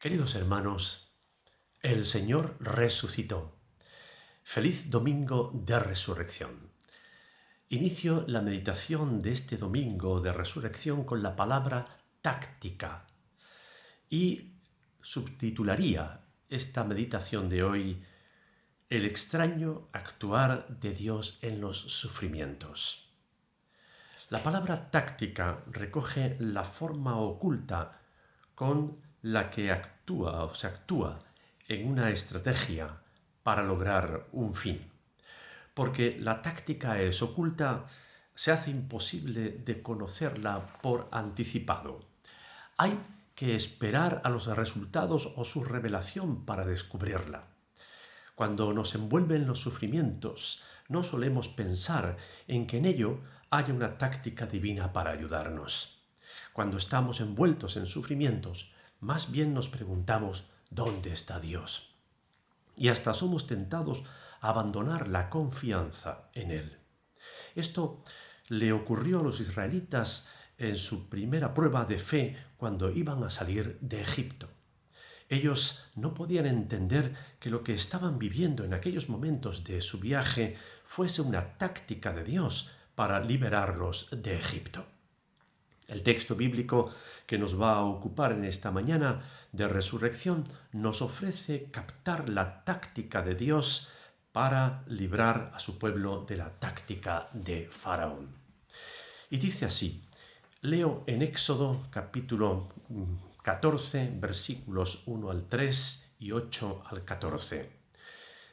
Queridos hermanos, el Señor resucitó. Feliz domingo de resurrección. Inicio la meditación de este domingo de resurrección con la palabra táctica y subtitularía esta meditación de hoy el extraño actuar de Dios en los sufrimientos. La palabra táctica recoge la forma oculta con la que se actúa en una estrategia para lograr un fin. Porque la táctica es oculta, se hace imposible de conocerla por anticipado. Hay que esperar a los resultados o su revelación para descubrirla. Cuando nos envuelven los sufrimientos, no solemos pensar en que en ello haya una táctica divina para ayudarnos. Cuando estamos envueltos en sufrimientos, más bien nos preguntamos ¿dónde está Dios? Y hasta somos tentados a abandonar la confianza en Él. Esto le ocurrió a los israelitas en su primera prueba de fe cuando iban a salir de Egipto. Ellos no podían entender que lo que estaban viviendo en aquellos momentos de su viaje fuese una táctica de Dios para liberarlos de Egipto. El texto bíblico que nos va a ocupar en esta mañana de resurrección nos ofrece captar la táctica de Dios para librar a su pueblo de la táctica de Faraón. Y dice así, leo en Éxodo capítulo 14, versículos 1 al 3 y 8 al 14.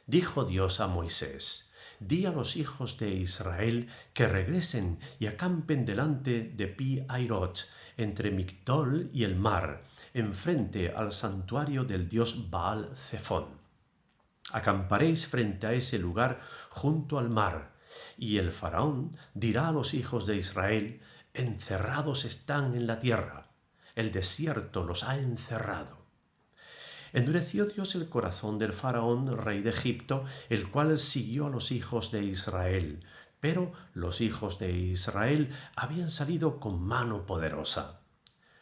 Dijo Dios a Moisés: Di a los hijos de Israel que regresen y acampen delante de Pi-Hairot, entre Migdol y el mar, enfrente al santuario del dios Baal-Zephón. Acamparéis frente a ese lugar junto al mar, y el faraón dirá a los hijos de Israel: encerrados están en la tierra, el desierto los ha encerrado. Endureció Dios el corazón del faraón, rey de Egipto, el cual siguió a los hijos de Israel. Pero los hijos de Israel habían salido con mano poderosa.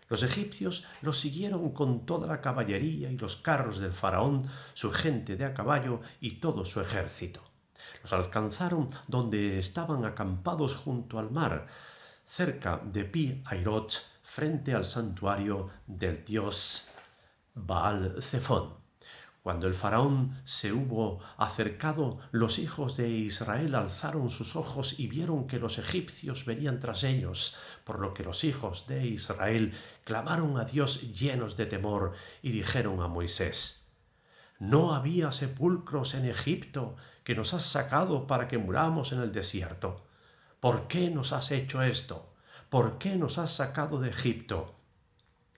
Los egipcios los siguieron con toda la caballería y los carros del faraón, su gente de a caballo y todo su ejército. Los alcanzaron donde estaban acampados junto al mar, cerca de Pi-Hairot, frente al santuario del dios Baal-Zephón. Cuando el faraón se hubo acercado, los hijos de Israel alzaron sus ojos y vieron que los egipcios venían tras ellos, por lo que los hijos de Israel clamaron a Dios llenos de temor y dijeron a Moisés: ¿No había sepulcros en Egipto que nos has sacado para que muramos en el desierto? ¿Por qué nos has hecho esto? ¿Por qué nos has sacado de Egipto?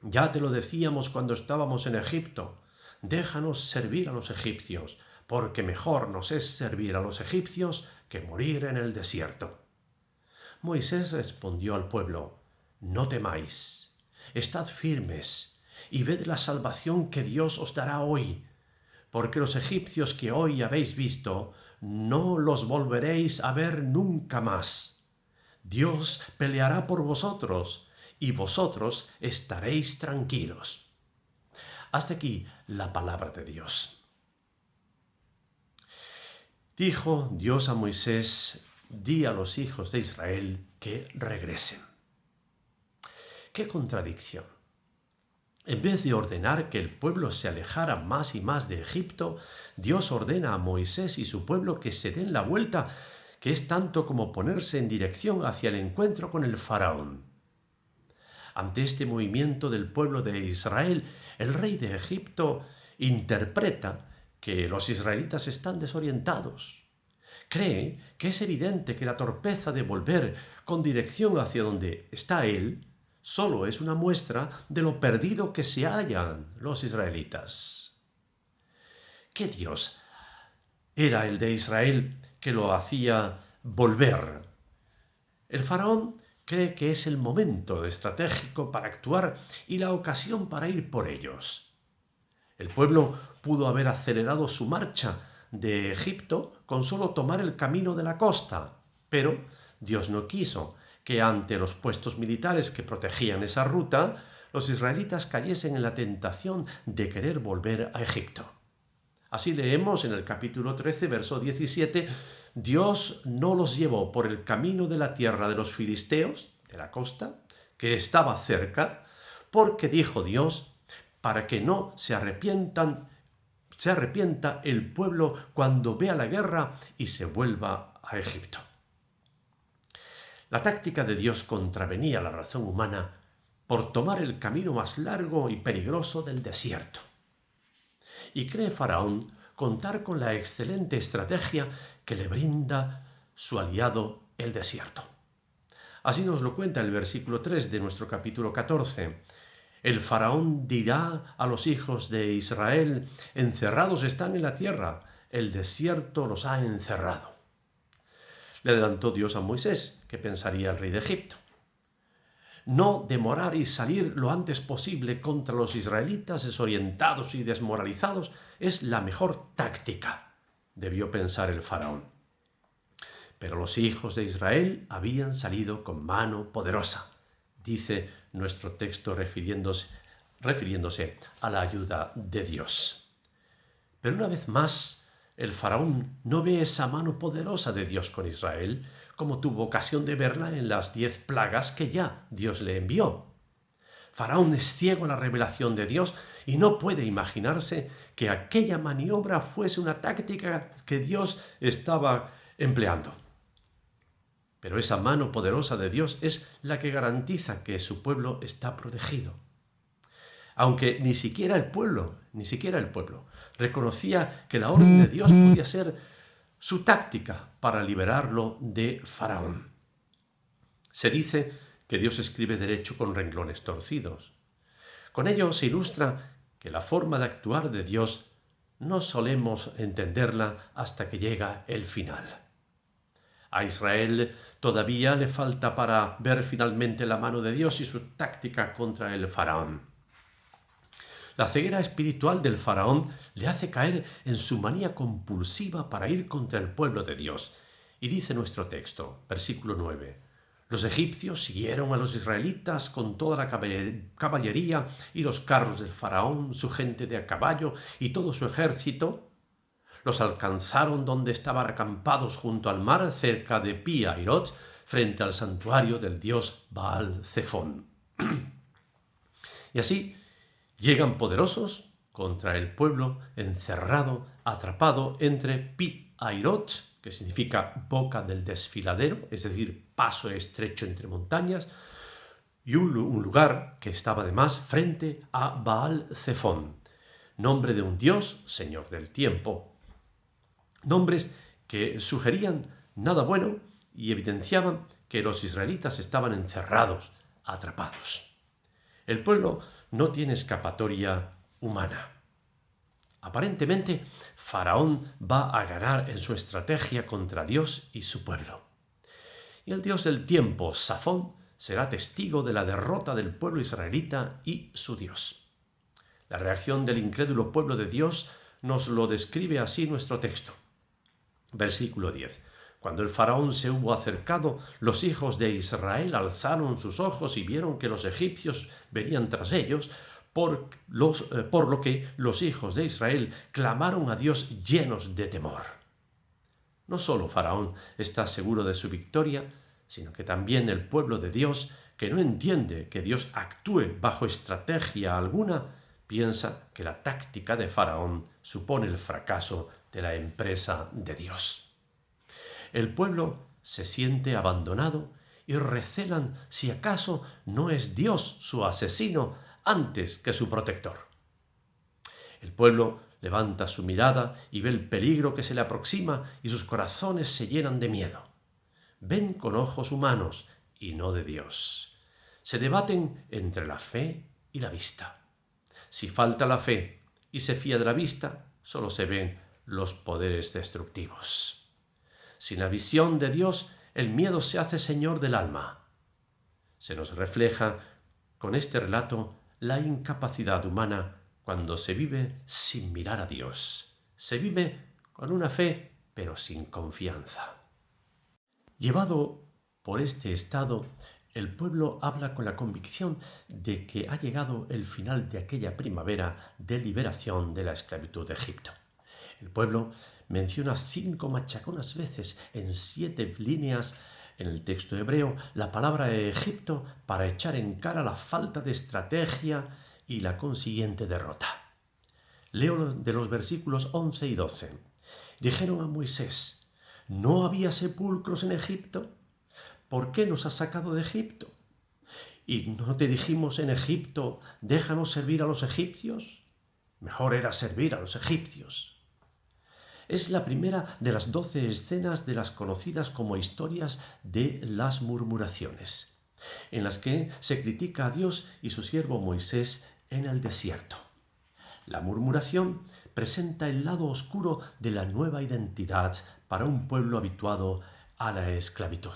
Ya te lo decíamos cuando estábamos en Egipto: déjanos servir a los egipcios, porque mejor nos es servir a los egipcios que morir en el desierto. Moisés respondió al pueblo: no temáis, estad firmes y ved la salvación que Dios os dará hoy, porque los egipcios que hoy habéis visto no los volveréis a ver nunca más. Dios peleará por vosotros y vosotros estaréis tranquilos. Hasta aquí la palabra de Dios. Dijo Dios a Moisés: di a los hijos de Israel que regresen. ¡Qué contradicción! En vez de ordenar que el pueblo se alejara más y más de Egipto, Dios ordena a Moisés y su pueblo que se den la vuelta, que es tanto como ponerse en dirección hacia el encuentro con el faraón. Ante este movimiento del pueblo de Israel, el rey de Egipto interpreta que los israelitas están desorientados. Cree que es evidente que la torpeza de volver con dirección hacia donde está él solo es una muestra de lo perdido que se hallan los israelitas. ¿Qué Dios era el de Israel que lo hacía volver? El faraón cree que es el momento estratégico para actuar y la ocasión para ir por ellos. El pueblo pudo haber acelerado su marcha de Egipto con solo tomar el camino de la costa, pero Dios no quiso que ante los puestos militares que protegían esa ruta, los israelitas cayesen en la tentación de querer volver a Egipto. Así leemos en el capítulo 13, verso 17, Dios no los llevó por el camino de la tierra de los filisteos, de la costa, que estaba cerca, porque dijo Dios, para que no se arrepienta el pueblo cuando vea la guerra y se vuelva a Egipto. La táctica de Dios contravenía la razón humana por tomar el camino más largo y peligroso del desierto. Y cree Faraón contar con la excelente estrategia que le brinda su aliado el desierto. Así nos lo cuenta el versículo 3 de nuestro capítulo 14. El faraón dirá a los hijos de Israel, encerrados están en la tierra, el desierto los ha encerrado. Le adelantó Dios a Moisés, que pensaría el rey de Egipto. No demorar y salir lo antes posible contra los israelitas desorientados y desmoralizados es la mejor táctica, debió pensar el faraón. Pero los hijos de Israel habían salido con mano poderosa, dice nuestro texto refiriéndose a la ayuda de Dios. Pero una vez más, el faraón no ve esa mano poderosa de Dios con Israel, como tuvo ocasión de verla en las 10 plagas que ya Dios le envió. Faraón es ciego a la revelación de Dios y no puede imaginarse que aquella maniobra fuese una táctica que Dios estaba empleando. Pero esa mano poderosa de Dios es la que garantiza que su pueblo está protegido. Aunque ni siquiera el pueblo reconocía que la orden de Dios podía ser su táctica para liberarlo de Faraón. Se dice que Dios escribe derecho con renglones torcidos. Con ello se ilustra que la forma de actuar de Dios no solemos entenderla hasta que llega el final. A Israel todavía le falta para ver finalmente la mano de Dios y su táctica contra el faraón. La ceguera espiritual del faraón le hace caer en su manía compulsiva para ir contra el pueblo de Dios. Y dice nuestro texto, versículo 9, los egipcios siguieron a los israelitas con toda la caballería y los carros del faraón, su gente de a caballo y todo su ejército. Los alcanzaron donde estaban acampados junto al mar, cerca de Pi-Hahirot, frente al santuario del dios Baal-Zefón. Y así llegan poderosos contra el pueblo encerrado, atrapado entre Pi-Hahirot, que significa boca del desfiladero, es decir, paso estrecho entre montañas, y un lugar que estaba además frente a Baal-Zefón, nombre de un dios, señor del tiempo. Nombres que sugerían nada bueno y evidenciaban que los israelitas estaban encerrados, atrapados. El pueblo no tiene escapatoria humana. Aparentemente, Faraón va a ganar en su estrategia contra Dios y su pueblo. Y el dios del tiempo, Safón, será testigo de la derrota del pueblo israelita y su Dios. La reacción del incrédulo pueblo de Dios nos lo describe así nuestro texto. Versículo 10. Cuando el faraón se hubo acercado, los hijos de Israel alzaron sus ojos y vieron que los egipcios venían tras ellos, por lo que los hijos de Israel clamaron a Dios llenos de temor. No solo Faraón está seguro de su victoria, sino que también el pueblo de Dios, que no entiende que Dios actúe bajo estrategia alguna, piensa que la táctica de Faraón supone el fracaso de la empresa de Dios. El pueblo se siente abandonado y recelan si acaso no es Dios su asesino antes que su protector. El pueblo levanta su mirada y ve el peligro que se le aproxima y sus corazones se llenan de miedo. Ven con ojos humanos y no de Dios. Se debaten entre la fe y la vista. Si falta la fe y se fía de la vista, solo se ven los poderes destructivos. Sin la visión de Dios, el miedo se hace señor del alma. Se nos refleja con este relato la incapacidad humana cuando se vive sin mirar a Dios. Se vive con una fe, pero sin confianza. Llevado por este estado, El pueblo habla con la convicción de que ha llegado el final de aquella primavera de liberación de la esclavitud de Egipto. El pueblo menciona 5 machaconas veces en 7 líneas en el texto hebreo la palabra Egipto para echar en cara la falta de estrategia y la consiguiente derrota. Leo de los versículos 11 y 12. Dijeron a Moisés: ¿no había sepulcros en Egipto? ¿Por qué nos has sacado de Egipto? ¿Y no te dijimos en Egipto, déjanos servir a los egipcios? Mejor era servir a los egipcios. Es la primera de las 12 escenas de las conocidas como historias de las murmuraciones, en las que se critica a Dios y su siervo Moisés en el desierto. La murmuración presenta el lado oscuro de la nueva identidad para un pueblo habituado a la esclavitud.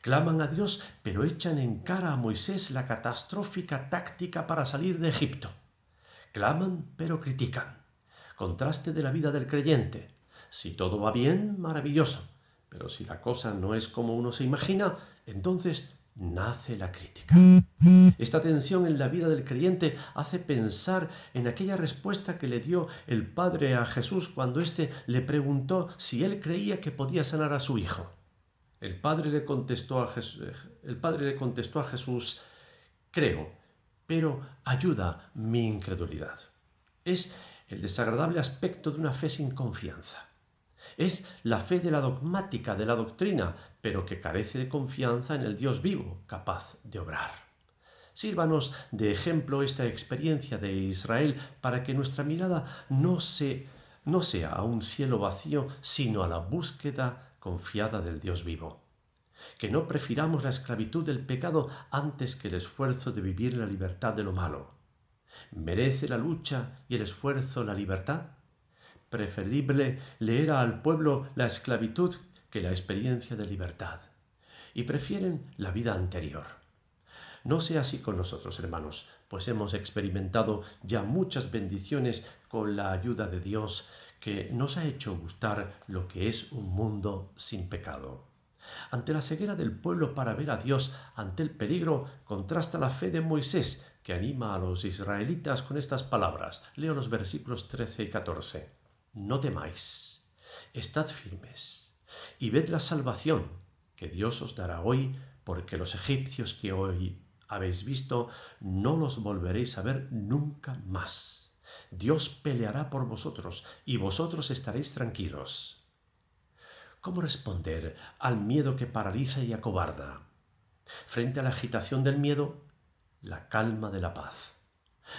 Claman a Dios, pero echan en cara a Moisés la catastrófica táctica para salir de Egipto. Claman, pero critican. Contraste de la vida del creyente. Si todo va bien, maravilloso. Pero si la cosa no es como uno se imagina, entonces nace la crítica. Esta tensión en la vida del creyente hace pensar en aquella respuesta que le dio el Padre a Jesús cuando éste le preguntó si él creía que podía sanar a su hijo. El Padre le contestó a Jesús: creo, pero ayuda mi incredulidad. Es el desagradable aspecto de una fe sin confianza. Es la fe de la dogmática, de la doctrina, pero que carece de confianza en el Dios vivo, capaz de obrar. Sírvanos de ejemplo esta experiencia de Israel para que nuestra mirada no sea a un cielo vacío, sino a la búsqueda confiada del Dios vivo. Que no prefiramos la esclavitud del pecado antes que el esfuerzo de vivir la libertad de lo malo. ¿Merece la lucha y el esfuerzo la libertad? Preferible le era al pueblo la esclavitud que la experiencia de libertad, y prefieren la vida anterior. No sea así con nosotros, hermanos, pues hemos experimentado ya muchas bendiciones con la ayuda de Dios, que nos ha hecho gustar lo que es un mundo sin pecado. Ante la ceguera del pueblo para ver a Dios, ante el peligro, contrasta la fe de Moisés, que anima a los israelitas con estas palabras. Leo los versículos 13 y 14. No temáis, estad firmes, y ved la salvación que Dios os dará hoy, porque los egipcios que hoy habéis visto, no los volveréis a ver nunca más. Dios peleará por vosotros, y vosotros estaréis tranquilos. ¿Cómo responder al miedo que paraliza y acobarda? Frente a la agitación del miedo, la calma de la paz.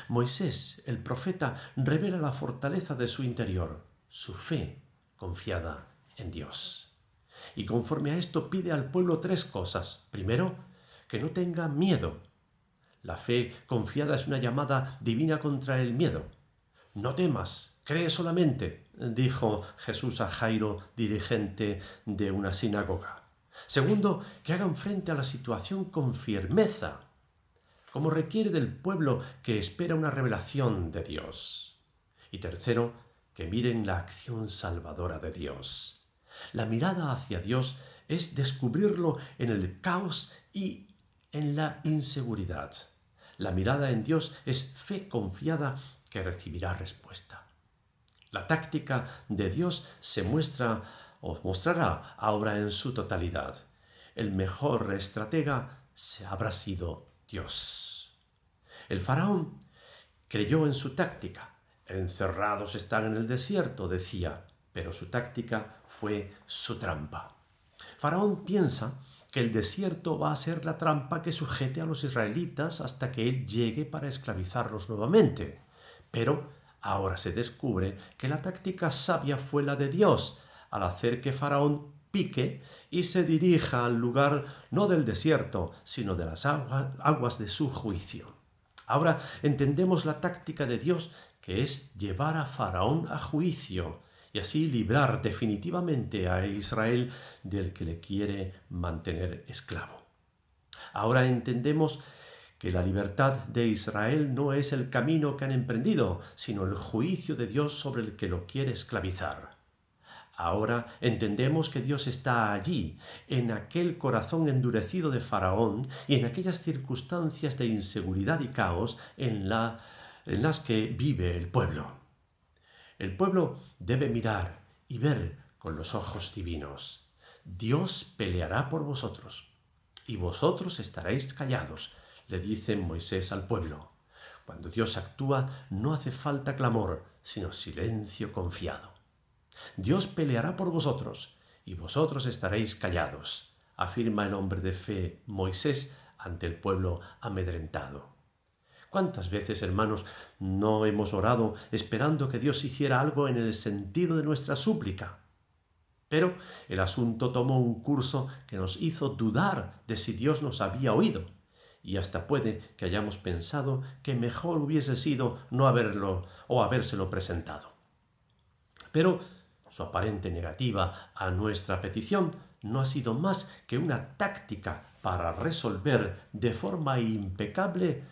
Moisés, el profeta, revela la fortaleza de su interior, su fe confiada en Dios. Y conforme a esto pide al pueblo 3 cosas. Primero, que no tenga miedo. La fe confiada es una llamada divina contra el miedo. No temas, cree solamente, dijo Jesús a Jairo, dirigente de una sinagoga. Segundo, que hagan frente a la situación con firmeza, como requiere del pueblo que espera una revelación de Dios. Y tercero, que miren la acción salvadora de Dios. La mirada hacia Dios es descubrirlo en el caos y en la inseguridad. La mirada en Dios es fe confiada que recibirá respuesta. La táctica de Dios se muestra o mostrará ahora en su totalidad. El mejor estratega habrá sido Dios. El faraón creyó en su táctica. Encerrados están en el desierto, decía, pero su táctica fue su trampa. Faraón piensa que el desierto va a ser la trampa que sujete a los israelitas hasta que él llegue para esclavizarlos nuevamente. Pero ahora se descubre que la táctica sabia fue la de Dios, al hacer que Faraón pique y se dirija al lugar no del desierto, sino de las aguas de su juicio. Ahora entendemos la táctica de Dios, que es llevar a Faraón a juicio y así librar definitivamente a Israel del que le quiere mantener esclavo. Ahora entendemos que la libertad de Israel no es el camino que han emprendido, sino el juicio de Dios sobre el que lo quiere esclavizar. Ahora entendemos que Dios está allí, en aquel corazón endurecido de Faraón y en aquellas circunstancias de inseguridad y caos en las que vive el pueblo. El pueblo debe mirar y ver con los ojos divinos. Dios peleará por vosotros, y vosotros estaréis callados, le dice Moisés al pueblo. Cuando Dios actúa, no hace falta clamor, sino silencio confiado. Dios peleará por vosotros, y vosotros estaréis callados, afirma el hombre de fe Moisés ante el pueblo amedrentado. ¿Cuántas veces, hermanos, no hemos orado esperando que Dios hiciera algo en el sentido de nuestra súplica? Pero el asunto tomó un curso que nos hizo dudar de si Dios nos había oído, y hasta puede que hayamos pensado que mejor hubiese sido no haberlo o habérselo presentado. Pero su aparente negativa a nuestra petición no ha sido más que una táctica para resolver de forma impecable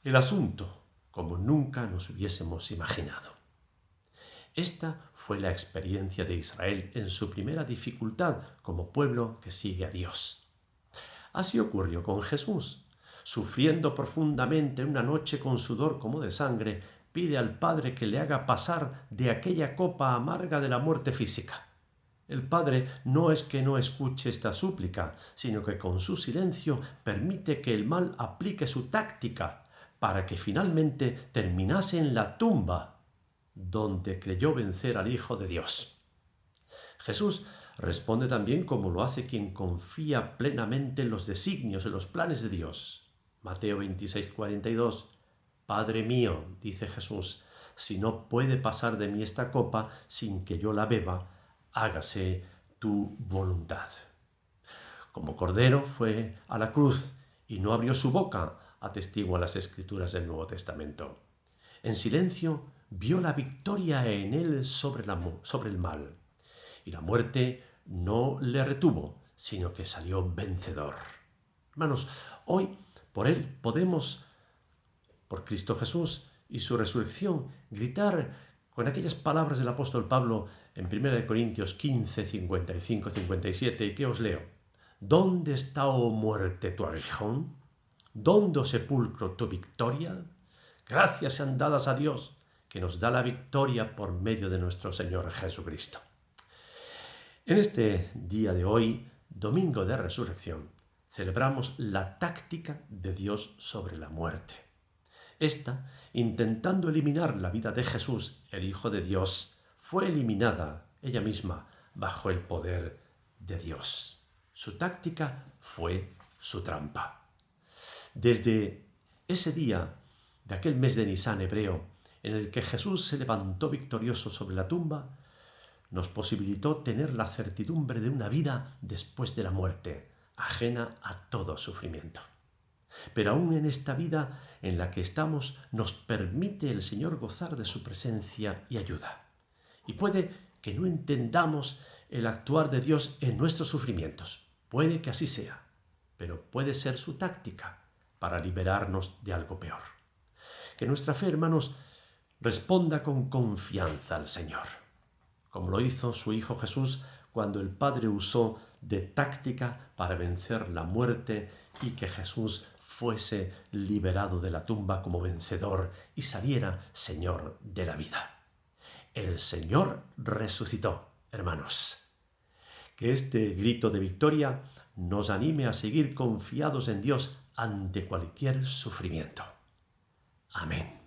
el asunto como nunca nos hubiésemos imaginado. Esta fue la experiencia de Israel en su primera dificultad como pueblo que sigue a Dios. Así ocurrió con Jesús. Sufriendo profundamente una noche con sudor como de sangre, pide al Padre que le haga pasar de aquella copa amarga de la muerte física. El Padre no es que no escuche esta súplica, sino que con su silencio permite que el mal aplique su táctica para que finalmente terminase en la tumba, donde creyó vencer al Hijo de Dios. Jesús responde también como lo hace quien confía plenamente en los designios, en los planes de Dios. Mateo 26:42. Padre mío, dice Jesús, si no puede pasar de mí esta copa sin que yo la beba, hágase tu voluntad. Como cordero fue a la cruz y no abrió su boca, atestiguan las Escrituras del Nuevo Testamento. En silencio vio la victoria en él sobre el mal, y la muerte no le retuvo, sino que salió vencedor. Hermanos, hoy por él podemos, por Cristo Jesús y su resurrección, gritar con aquellas palabras del apóstol Pablo en 1 Corintios 15, 55, 57, y que os leo. ¿Dónde está, oh muerte, tu aguijón? ¿Dónde, oh sepulcro, tu victoria? Gracias sean dadas a Dios, que nos da la victoria por medio de nuestro Señor Jesucristo. En este día de hoy, domingo de resurrección, celebramos la táctica de Dios sobre la muerte. Esta, intentando eliminar la vida de Jesús, el Hijo de Dios, fue eliminada ella misma bajo el poder de Dios. Su táctica fue su trampa. Desde ese día de aquel mes de Nisán hebreo, en el que Jesús se levantó victorioso sobre la tumba, nos posibilitó tener la certidumbre de una vida después de la muerte, ajena a todo sufrimiento. Pero aún en esta vida en la que estamos, nos permite el Señor gozar de su presencia y ayuda. Y puede que no entendamos el actuar de Dios en nuestros sufrimientos. Puede que así sea, pero puede ser su táctica para liberarnos de algo peor. Que nuestra fe, hermanos, responda con confianza al Señor, como lo hizo su Hijo Jesús cuando el Padre usó de táctica para vencer la muerte y que Jesús fuese liberado de la tumba como vencedor y saliera Señor de la vida. El Señor resucitó, hermanos. Que este grito de victoria nos anime a seguir confiados en Dios ante cualquier sufrimiento. Amén.